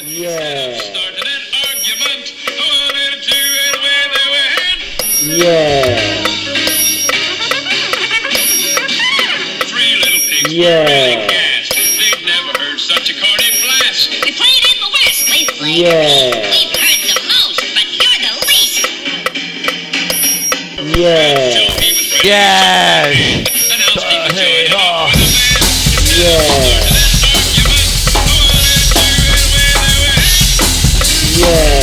Yeah. Started an argument. Wanted to and where they went. Yeah. Three little pigs Yeah. were really gassed. They'd never heard such a corny blast. We played in the West. We played. Yeah. We've heard the most, but you're the least. Yeah. Joe, he was ready. Yes. Announced he was Hey, joining oh. up with a band. Yeah. Yeah.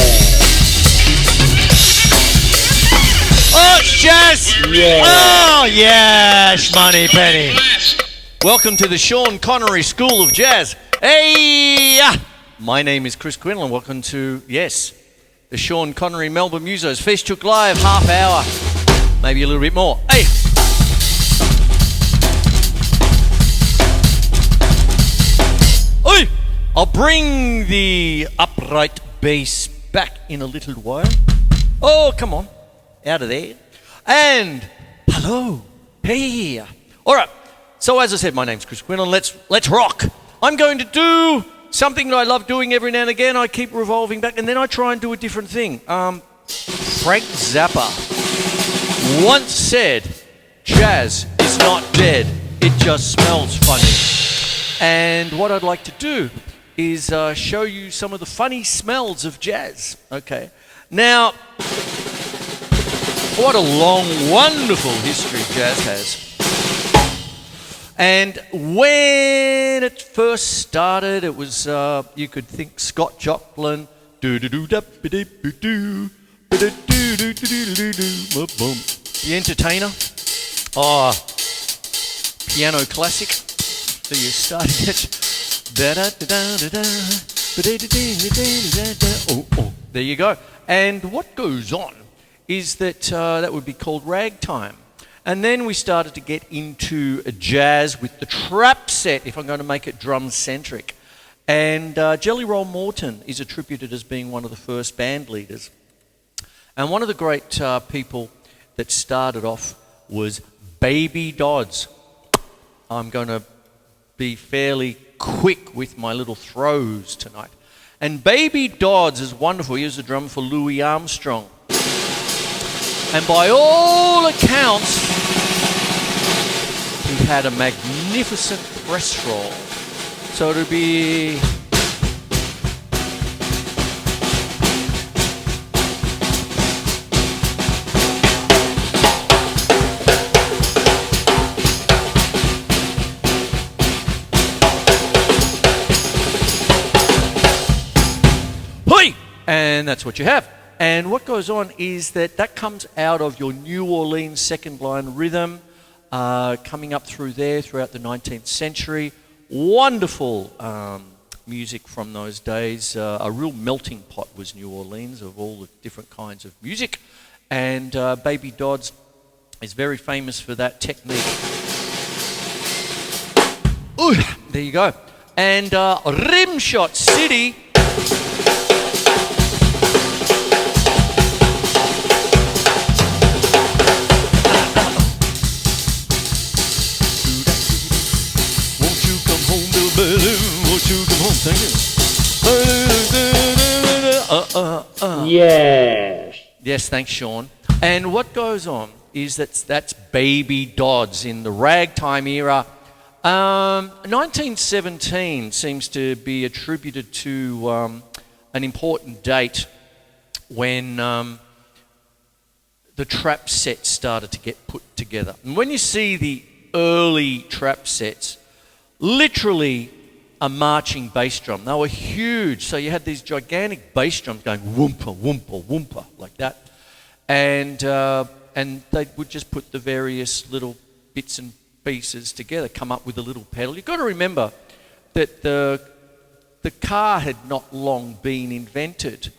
Oh, it's jazz. Yeah. Oh, yes, Money Penny. Blast. Welcome to the Sean Connery School of Jazz. Hey! My name is Chris Quinlan. Welcome to, yes, the Sean Connery Melbourne Musos. Feast Took Live, half hour, maybe a little bit more. Hey! Oi! I'll bring the upright bass back in a little while. Oh, come on. Out of there. And hello. Hey. All right. So as I said, my name's Chris Quinlan. Let's rock. I'm going to do something that I love doing every now and again. I keep revolving back, and then I try and do a different thing. Frank Zappa once said, "Jazz is not dead. It just smells funny." And what I'd like to do is show you some of the funny smells of jazz. Okay. Now, what a long, wonderful history jazz has. And when it first started, it was, you could think Scott Joplin, the Entertainer, piano classic, so you're starting it. There you go. And what goes on is that that would be called ragtime. And then we started to get into jazz with the trap set, if I'm going to make it drum-centric. And Jelly Roll Morton is attributed as being one of the first band leaders. And one of the great people that started off was Baby Dodds. I'm going to be fairly quick with my little throws tonight. And Baby Dodds is wonderful. He was the drummer for Louis Armstrong. And by all accounts, he had a magnificent press roll. So it'll be... Hoi! And that's what you have. And what goes on is that comes out of your New Orleans second line rhythm, coming up through there throughout the 19th century. Wonderful music from those days. A real melting pot was New Orleans of all the different kinds of music. And Baby Dodds is very famous for that technique. Ooh, there you go. And Rimshot City... Yes. Yes, thanks, Sean. And what goes on is that's Baby Dodds in the ragtime era. 1917 seems to be attributed to an important date when the trap sets started to get put together. And when you see the early trap sets, literally a marching bass drum. They were huge, so you had these gigantic bass drums going whoompa, whoompa, whoompa, like that. And they would just put the various little bits and pieces together, come up with a little pedal. You've got to remember that the car had not long been invented.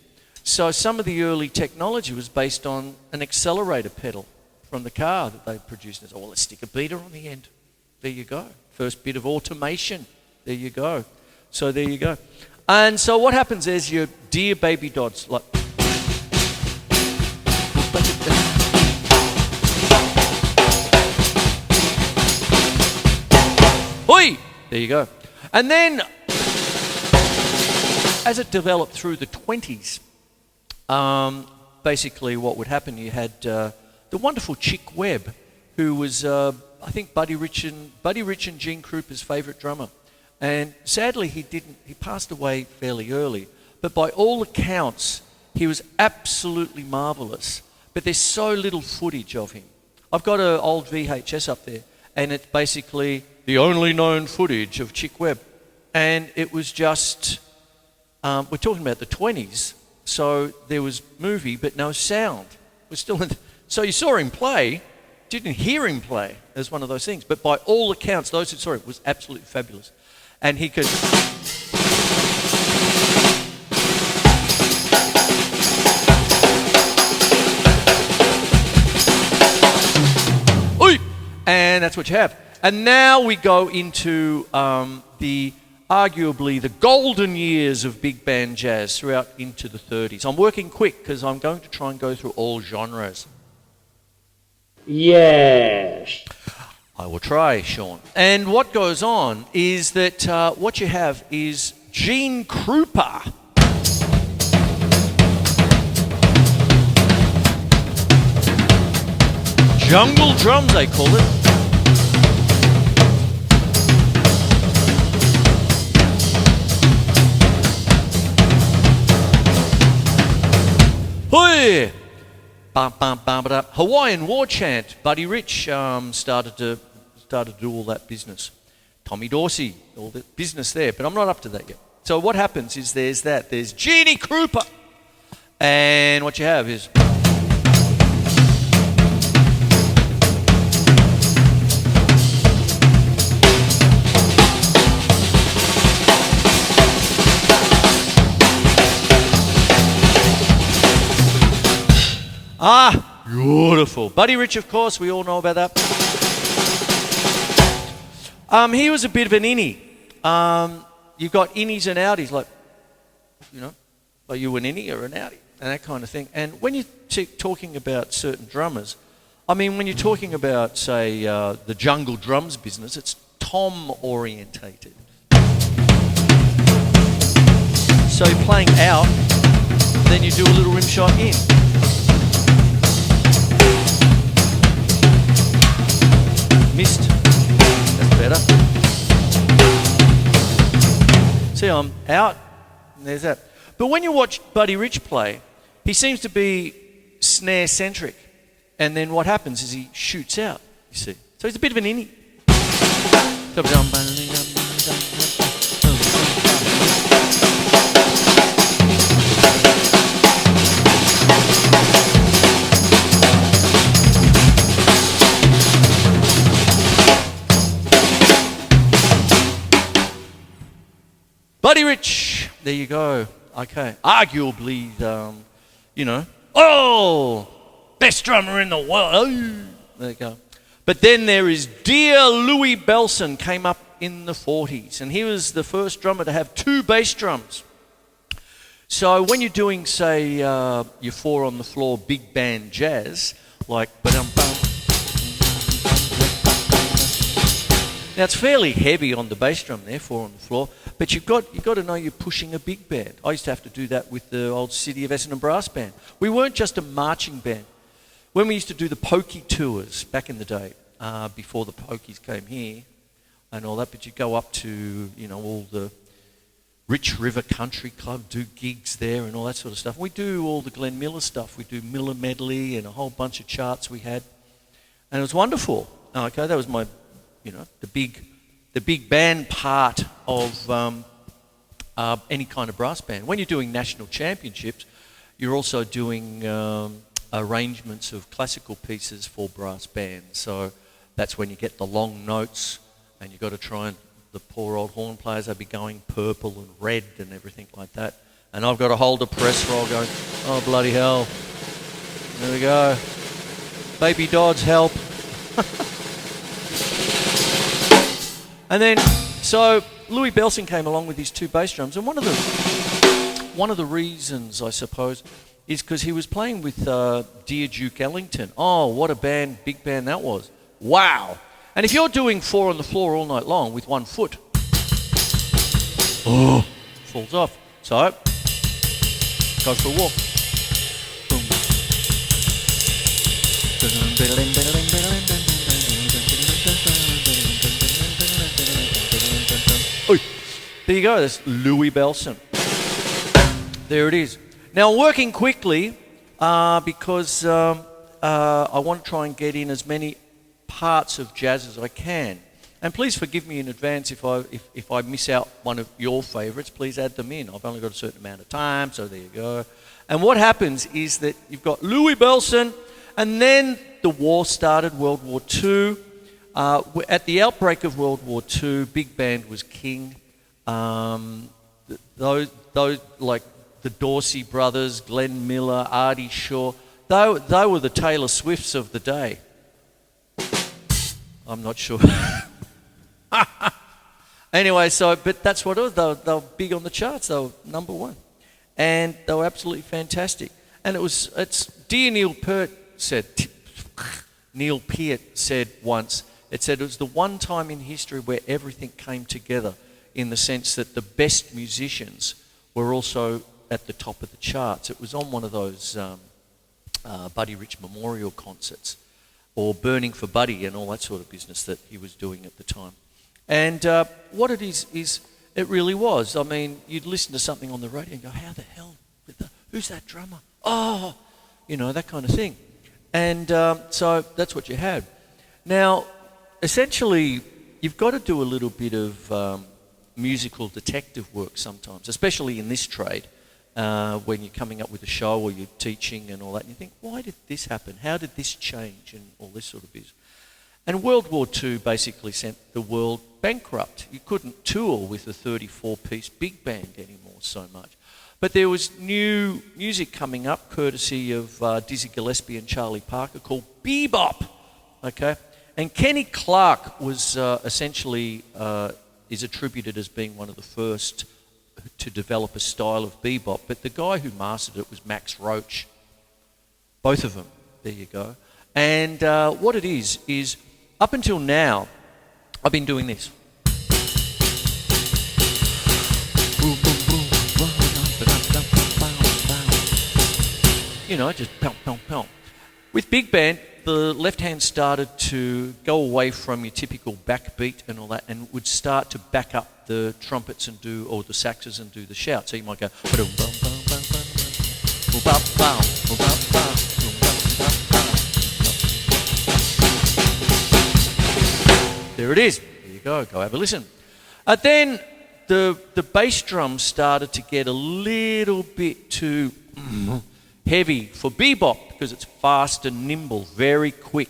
So some of the early technology was based on an accelerator pedal from the car that they produced. They said, well, let's stick a beater on the end. There you go. First bit of automation. There you go. So there you go. And so what happens is your dear Baby Dodds, like... Hoi! There you go. And then as it developed through the 20s, basically what would happen, you had the wonderful Chick Webb, who was, I think, Buddy Rich and Gene Krupa's favourite drummer. And sadly, he passed away fairly early. But by all accounts, he was absolutely marvellous. But there's so little footage of him. I've got an old VHS up there, and it's basically the only known footage of Chick Webb. And it was just, we're talking about the 20s, so there was movie but no sound. We're still in, so you saw him play, didn't hear him play. It was one of those things. But by all accounts, those who saw it, was absolutely fabulous. And he could... And that's what you have. And now we go into arguably the golden years of big band jazz throughout into the 30s. I'm working quick because I'm going to try and go through all genres. Yes. I will try, Sean. And what goes on is that what you have is Gene Krupa. Jungle drums, they call it. Hoi! Bum, bum, bum, bum. Hawaiian War Chant. Buddy Rich started to do all that business. Tommy Dorsey, all the business there. But I'm not up to that yet. So what happens is there's Genie Krupa. And what you have is... Ah, beautiful. Buddy Rich, of course, we all know about that. He was a bit of an innie. You've got innies and outies, like, you know, are you an innie or an outie? And that kind of thing. And when you're talking about certain drummers, I mean, when you're talking about, say, the jungle drums business, it's tom-orientated. So you're playing out, then you do a little rim shot in. Missed. That's better. See, I'm out, and there's that. But when you watch Buddy Rich play, he seems to be snare-centric. And then what happens is he shoots out, you see. So he's a bit of an innie. Buddy Rich, there you go. Okay, arguably, you know, oh, best drummer in the world. Oh, there you go. But then there is dear Louis Bellson, came up in the 40s, and he was the first drummer to have 2 bass drums. So when you're doing, say, your 4 on the floor big band jazz, like ba-dum-bum. Now it's fairly heavy on the bass drum there, 4 on the floor, but you've got to know you're pushing a big band. I used to have to do that with the old City of Essendon brass band. We weren't just a marching band. When we used to do the pokey tours back in the day, before the pokies came here and all that, but you'd go up to, you know, all the Rich River Country Club, do gigs there and all that sort of stuff. We do all the Glenn Miller stuff. We do Miller Medley and a whole bunch of charts we had, and it was wonderful. Okay, that was my, you know, the big band part of any kind of brass band. When you're doing national championships, you're also doing arrangements of classical pieces for brass bands. So that's when you get the long notes, and you've got to try and, the poor old horn players, they'll be going purple and red and everything like that. And I've got to hold a press roll going, oh bloody hell. There we go. Baby Dodds, help. And then, so Louis Bellson came along with his 2 bass drums, and one of the reasons, I suppose, is because he was playing with Dear Duke Ellington. Oh, what a band, big band that was. Wow. And if you're doing 4 on the floor all night long with 1 foot, oh, falls off. So, go for a walk. Boom. Oi. There you go, that's Louis Bellson. There it is. Now, working quickly, because I want to try and get in as many parts of jazz as I can. And please forgive me in advance if I miss out one of your favourites. Please add them in. I've only got a certain amount of time, so there you go. And what happens is that you've got Louis Bellson, and then the war started, World War II. At the outbreak of World War II, big band was king. Those like the Dorsey brothers, Glenn Miller, Artie Shaw, they were the Taylor Swifts of the day. I'm not sure. Anyway, but that's what it was. They were big on the charts. They were number one. And they were absolutely fantastic. And Neil Peart said once, it said it was the one time in history where everything came together, in the sense that the best musicians were also at the top of the charts. It was on one of those Buddy Rich memorial concerts, or Burning for Buddy and all that sort of business that he was doing at the time. And what it is it really was. I mean, you'd listen to something on the radio and go, how the hell, who's that drummer? Oh, that kind of thing. And so that's what you had. Now, essentially, you've got to do a little bit of musical detective work sometimes, especially in this trade, when you're coming up with a show or you're teaching and all that, and you think, why did this happen? How did this change? And all this sort of business. And World War II basically sent the world bankrupt. You couldn't tour with a 34-piece big band anymore so much. But there was new music coming up, courtesy of Dizzy Gillespie and Charlie Parker, called bebop. Okay, and Kenny Clarke was essentially is attributed as being one of the first to develop a style of bebop. But the guy who mastered it was Max Roach. Both of them. There you go. And what it is up until now, I've been doing this. Just pound, pound, pound. With big band, the left hand started to go away from your typical backbeat and all that, and would start to back up the trumpets or the saxes and do the shout. So you might go. There it is. There you go. Go have a listen. Then the bass drum started to get a little bit too heavy for bebop, because it's fast and nimble, very quick.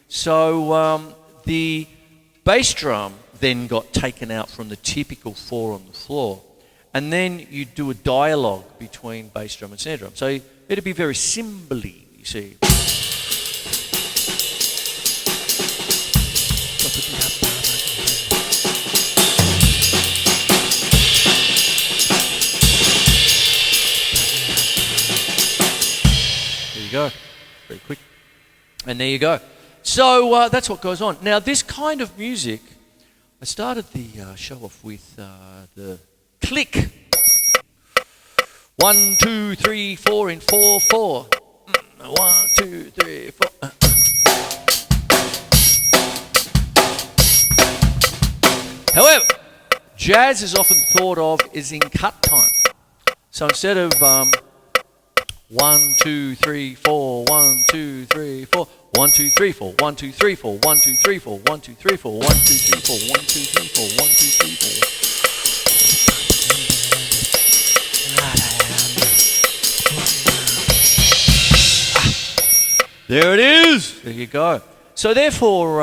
So the bass drum then got taken out from the typical 4 on the floor, and then you do a dialogue between bass drum and snare drum. So it'd be very cymbally, you see. Go very quick, and there you go. So that's what goes on. Now, this kind of music, I started the show off with the click. 1, 2, 3, 4 in 4, 4. 1, 2, 3, 4. However, jazz is often thought of as in cut time. So instead of 1, 2, 3, 4, 1, 2, 3, 4, 1, 2, 3, 4, 1, 2, 3, 4, 1, 2, 3, 4, 1, 2, 3, 4, 1, 2, 3, 4, 1, 2, 3, 4, 1, 2, 3, 4. There it is. There you go. So therefore,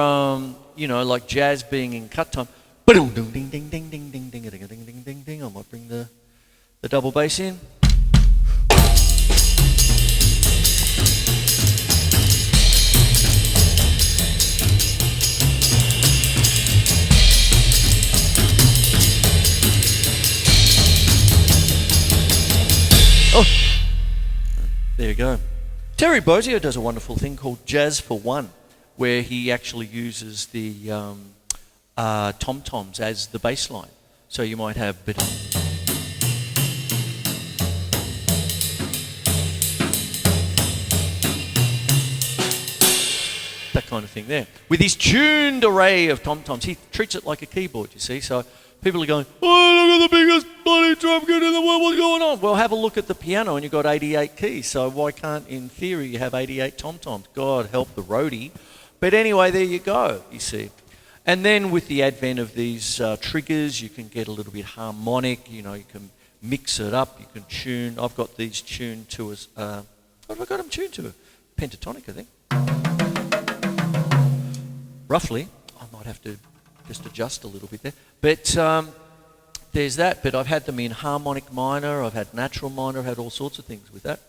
like jazz being in cut time, ding ding ding ding ding ding ding ding ding ding ding. I might bring the double bass in. Oh, there you go. Terry Bozzio does a wonderful thing called Jazz for One, where he actually uses the tom-toms as the bass line. So you might have bit. kind of thing there. With his tuned array of tom-toms, he treats it like a keyboard, you see. So people are going, oh, look at the biggest bloody drum kit in the world, what's going on? Well, have a look at the piano and you've got 88 keys. So why can't, in theory, you have 88 tom-toms? God help the roadie. But anyway, there you go, you see. And then with the advent of these triggers, you can get a little bit harmonic, you can mix it up, you can tune. I've got these tuned to what have I got them tuned to? Pentatonic, I think. Roughly. I might have to just adjust a little bit there. But there's that. But I've had them in harmonic minor, I've had natural minor, I've had all sorts of things with that.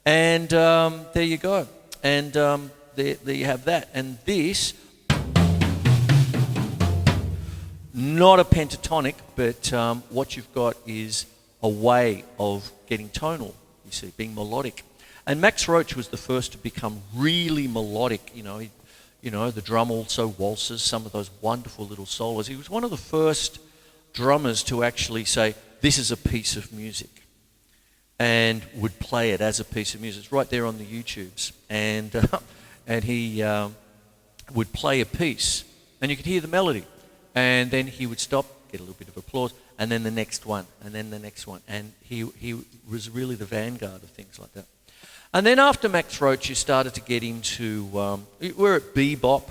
And there you go. And there you have that. And this, not a pentatonic, but what you've got is a way of getting tonal, you see, being melodic. And Max Roach was the first to become really melodic. The drum also waltzes, some of those wonderful little solos. He was one of the first drummers to actually say, this is a piece of music, and would play it as a piece of music. It's right there on the YouTubes. And he would play a piece, and you could hear the melody. And then he would stop, get a little bit of applause, and then the next one, and then the next one. And he was really the vanguard of things like that. And then after Max Roach, you started to get into, we're at bebop,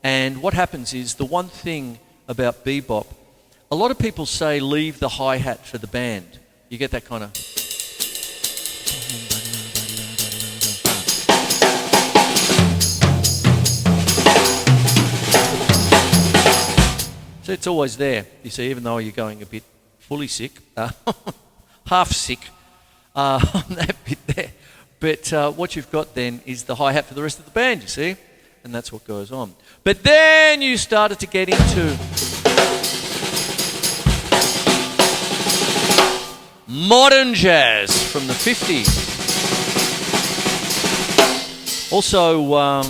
and what happens is, the one thing about bebop, a lot of people say leave the hi-hat for the band. You get that kind of... So it's always there, you see, even though you're going a bit fully sick, half sick on that bit there. But what you've got then is the hi-hat for the rest of the band, you see, and that's what goes on. But then you started to get into modern jazz from the 50s. Also,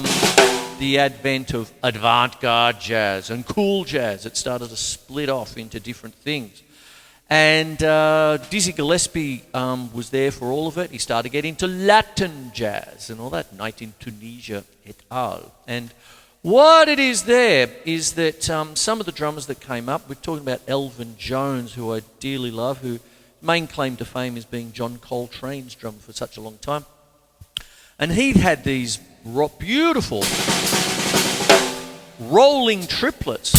the advent of avant-garde jazz and cool jazz. It started to split off into different things. And Dizzy Gillespie was there for all of it. He started to get into Latin jazz and all that, Night in Tunisia et al. And what it is there is that some of the drummers that came up, we're talking about Elvin Jones, who I dearly love, who main claim to fame is being John Coltrane's drummer for such a long time. And he had these beautiful rolling triplets.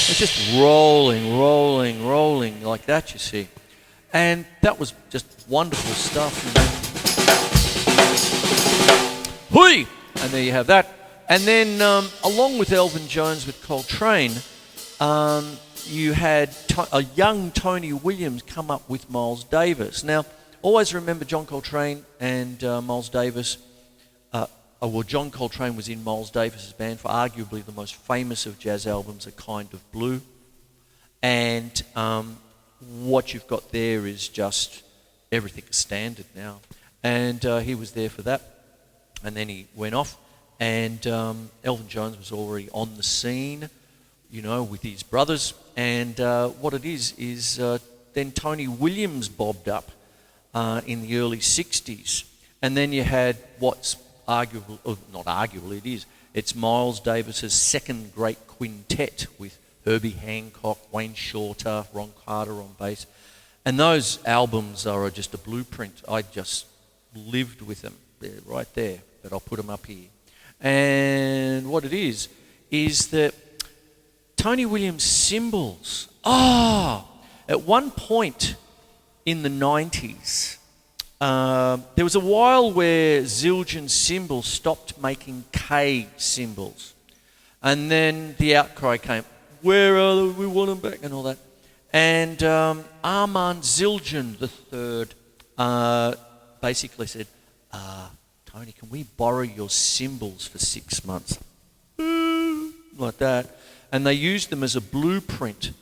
It's just rolling like that, you see. And that was just wonderful stuff. Hui! And there you have that. And then, along with Elvin Jones with Coltrane, you had a young Tony Williams come up with Miles Davis. Now, always remember John Coltrane and Miles Davis. John Coltrane was in Miles Davis's band for arguably the most famous of jazz albums, A Kind of Blue. And what you've got there is just everything is standard now. And he was there for that. And then he went off. And Elvin Jones was already on the scene, with his brothers. And what it is then Tony Williams bobbed up in the early 60s. And then you had what's arguable, or not arguable, it's Miles Davis's second great quintet with Herbie Hancock, Wayne Shorter, Ron Carter on bass. And those albums are just a blueprint. I just lived with them. They're right there, but I'll put them up here. And what it is that Tony Williams' cymbals, at one point in the 90s, there was a while where Zildjian cymbals stopped making K cymbals. And then the outcry came, where are they? We want them back and all that. And Armand Zildjian III basically said, Tony, can we borrow your cymbals for 6 months? Like that. And they used them as a blueprint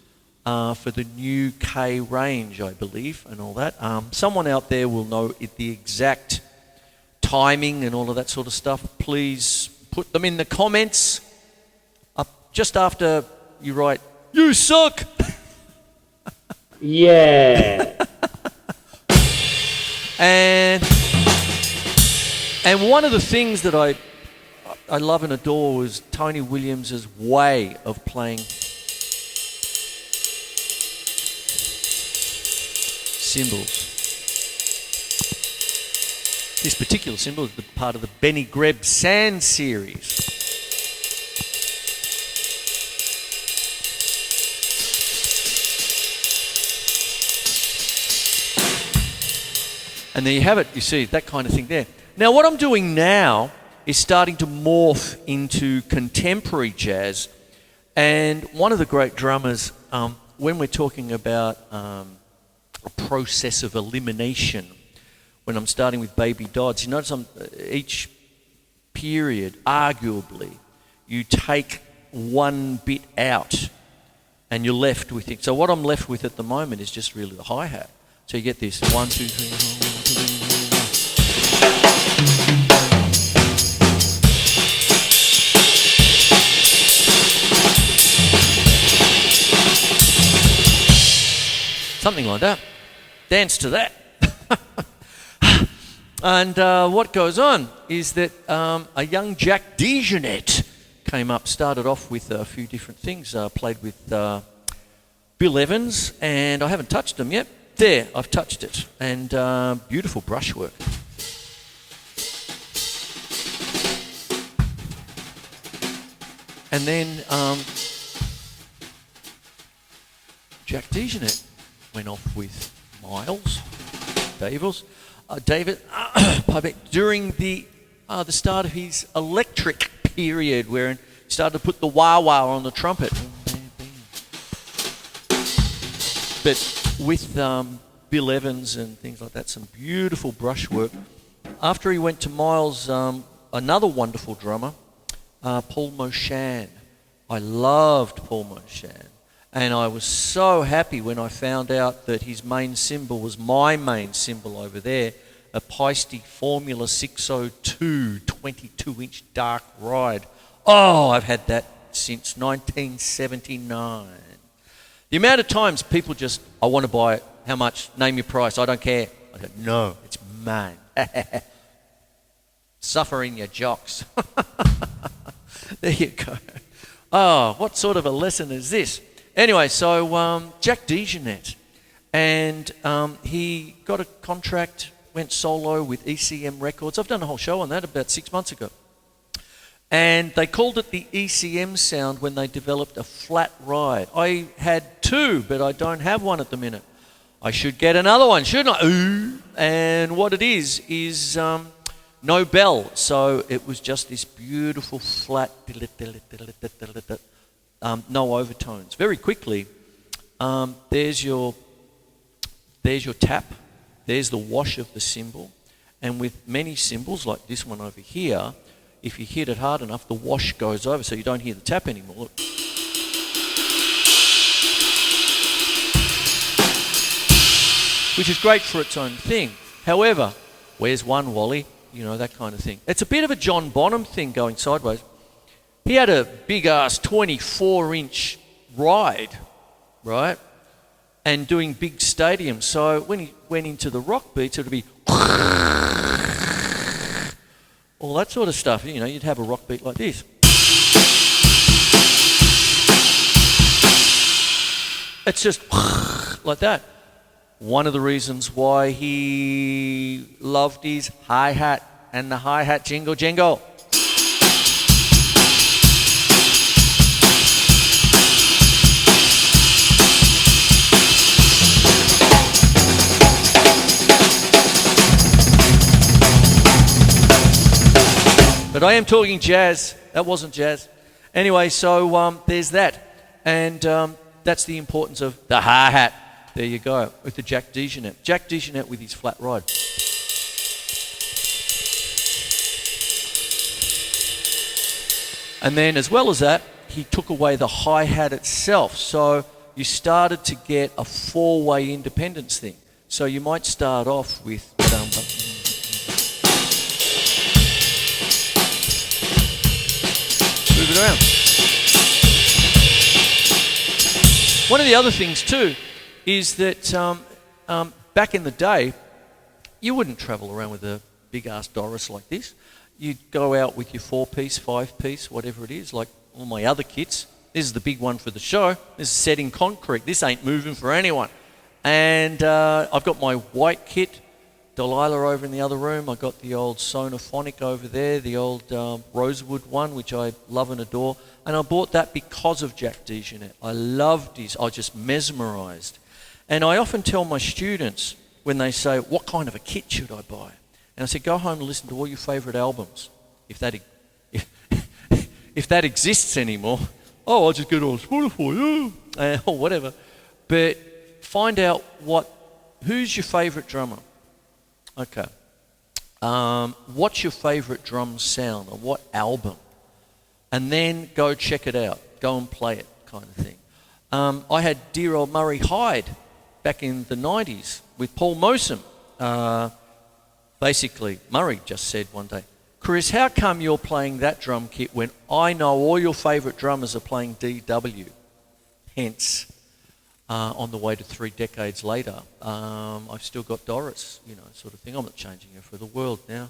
for the new K range, I believe, and all that. Someone out there will know the exact timing and all of that sort of stuff. Please put them in the comments. Just after you write You suck. Yeah. And one of the things that I love and adore was Tony Williams's way of playing cymbals. This particular cymbal is part of the Benny Greb Sand series. And there you have it, you see, that kind of thing there. Now, what I'm doing now is starting to morph into contemporary jazz. And one of the great drummers, when we're talking about a process of elimination, when I'm starting with Baby Dodds, you notice each period, arguably, you take one bit out and you're left with it. So what I'm left with at the moment is just really the hi-hat. So you get this 1, 2, 3, 4, 1, 2, 3, 4. Something like that. Dance to that. And what goes on is that a young Jack DeJohnette came up, started off with a few different things, played with Bill Evans, and I haven't touched them yet. There, I've touched it, and beautiful brushwork. And then Jack DeJohnette went off with Miles David during the start of his electric period, where he started to put the wah-wah on the trumpet. But with Bill Evans and things like that, some beautiful brushwork. After he went to Miles, another wonderful drummer, Paul Moshan. I loved Paul Moshan. And I was so happy when I found out that his main cymbal was my main cymbal over there, a Paiste Formula 602 22-inch dark ride. Oh, I've had that since 1979. The amount of times people just, I want to buy it. How much? Name your price. I don't care. I go, no, it's mine. Suffer in your jocks. There you go. Oh, what sort of a lesson is this? Anyway, so Jack DeJohnette, and he got a contract, went solo with ECM Records. I've done a whole show on that about 6 months ago. And they called it the ECM sound when they developed a flat ride. I had two, but I don't have one at the minute. I should get another one, shouldn't I? Ooh. And what it is no bell. So it was just this beautiful flat, no overtones. Very quickly, there's your tap, there's the wash of the cymbal, and with many cymbals like this one over here, if you hit it hard enough, the wash goes over, so you don't hear the tap anymore. Look. Which is great for its own thing. However, where's one, Wally? You know, that kind of thing. It's a bit of a John Bonham thing going sideways. He had a big-ass 24-inch ride, right? And doing big stadiums. So when he went into the rock beats, it would be all that sort of stuff. You know, you'd have a rock beat like this. It's just like that. One of the reasons why he loved his hi-hat and the hi-hat jingle jingle. But I am talking jazz. That wasn't jazz. Anyway, so there's that. And that's the importance of the hi-hat. There you go, with the Jack DeJohnette. Jack DeJohnette with his flat ride. And then as well as that, he took away the hi-hat itself. So you started to get a four-way independence thing. So you might start off with... Move it around. One of the other things too is that back in the day, you wouldn't travel around with a big-ass Doris like this. You'd go out with your 4-piece, 5-piece, whatever it is, like all my other kits. This is the big one for the show. This is set in concrete. This ain't moving for anyone. And I've got my white kit, Delilah over in the other room. I've got the old Sonophonic over there, the old Rosewood one, which I love and adore. And I bought that because of Jack DeJohnette. I loved his, I was just mesmerised. And I often tell my students when they say, what kind of a kit should I buy? And I said, go home and listen to all your favourite albums, if that exists anymore. Oh, I'll just get on Spotify, or whatever. But find out who's your favourite drummer? Okay. What's your favourite drum sound, or what album? And then go check it out. Go and play it, kind of thing. I had dear old Murray Hyde back in the 90s with Paul Mosum. Basically, Murray just said one day, Chris, how come you're playing that drum kit when I know all your favourite drummers are playing DW? Hence, on the way to 3 decades later, I've still got Doris, sort of thing. I'm not changing her for the world now,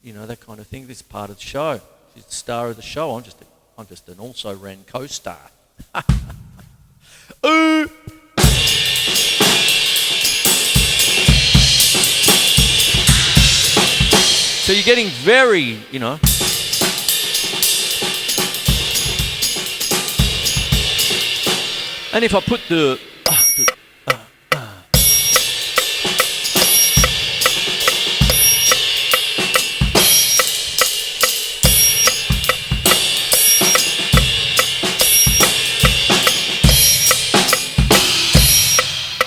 that kind of thing. This is part of the show. She's the star of the show. I'm just an also-ran co-star. Ooh. So you're getting very, And if I put the...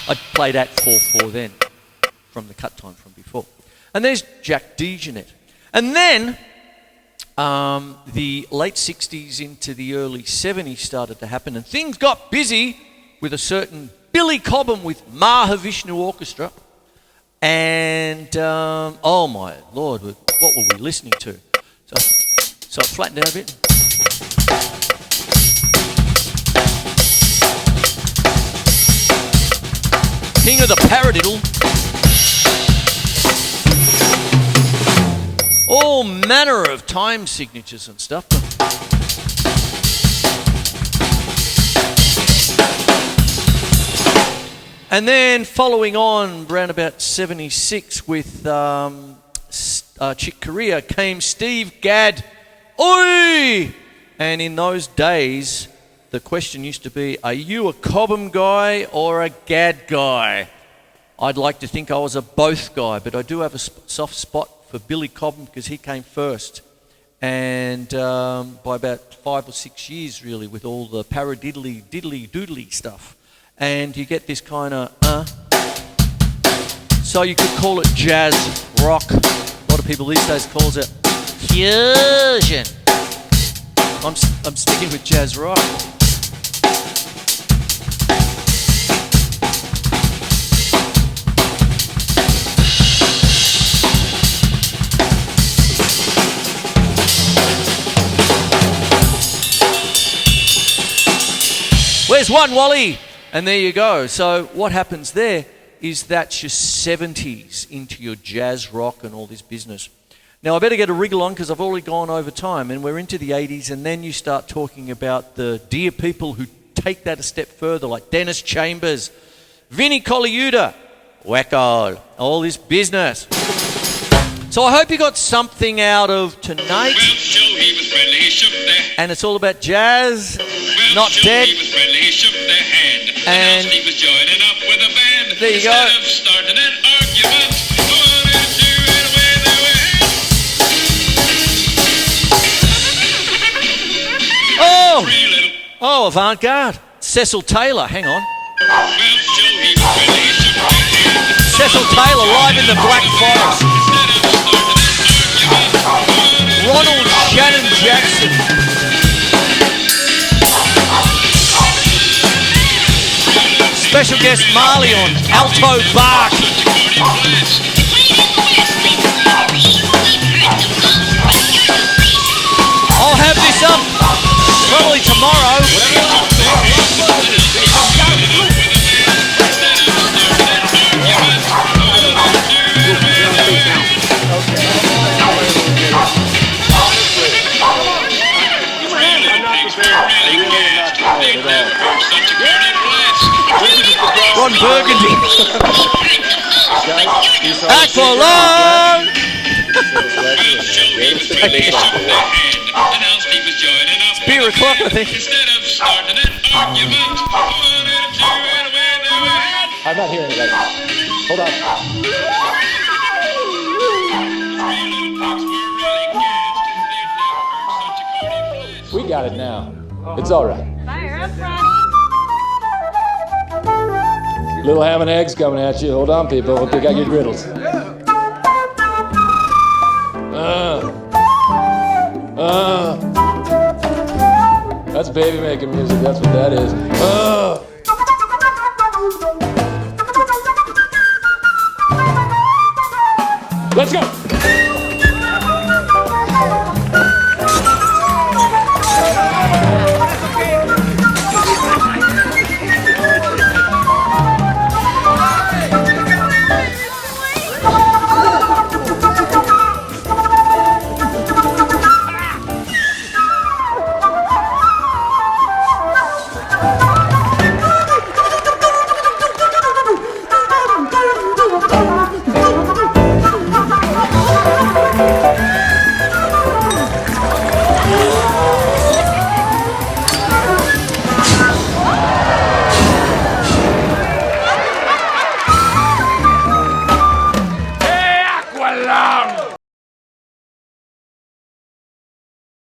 I'd play that 4/4 then, from the cut time from before. And there's Jack DeJohnette. And then the late 60s into the early 70s started to happen, and things got busy with a certain Billy Cobham with Mahavishnu Orchestra. And, oh my Lord, what were we listening to? So I flattened out a bit. King of the Paradiddle. All manner of time signatures and stuff. And then following on around about 76 with Chick Corea came Steve Gadd. Oi! And in those days, the question used to be, are you a Cobham guy or a Gadd guy? I'd like to think I was a both guy, but I do have a soft spot for Billy Cobham because he came first. And by about 5 or 6 years, really, with all the paradiddly, diddly, doodly stuff. And you get this kind of, So you could call it jazz rock. A lot of people these days calls it fusion. I'm sticking with jazz rock. Where's one, Wally? And there you go. So what happens there is that's your 70s into your jazz rock and all this business. Now I better get a wriggle on because I've already gone over time, and we're into the 80s, and then you start talking about the dear people who take that a step further, like Dennis Chambers, Vinnie Colaiuta, Wacko, all this business. So I hope you got something out of tonight. Well, Joe, he was friendly, he shook their hand. And it's all about jazz, Well, not Joe, dead. he was friendly, he shook their hand. And now Steve was joining up with a band. there you go. Instead of starting an argument, going into it where they went. Oh! Three little. Oh, avant-garde. Cecil Taylor, hang on. Well, Joe, he was friendly, he shook their hand. Cecil Taylor live in the Black Forest. Instead of starting an argument, Ronald Shannon Jackson. Special guest Marley on alto bark. I'll have this up probably tomorrow. on Burgundy. Aqualung! Beer o'clock, I think. Instead of starting an argument, one and two and away they went. I'm not hearing it right now. Hold on. We got it now. It's all right. Fire up, Ronnie. Little ham and eggs coming at you. Hold on, people. Hope you got your griddles. That's baby making music. That's what that is. Let's go.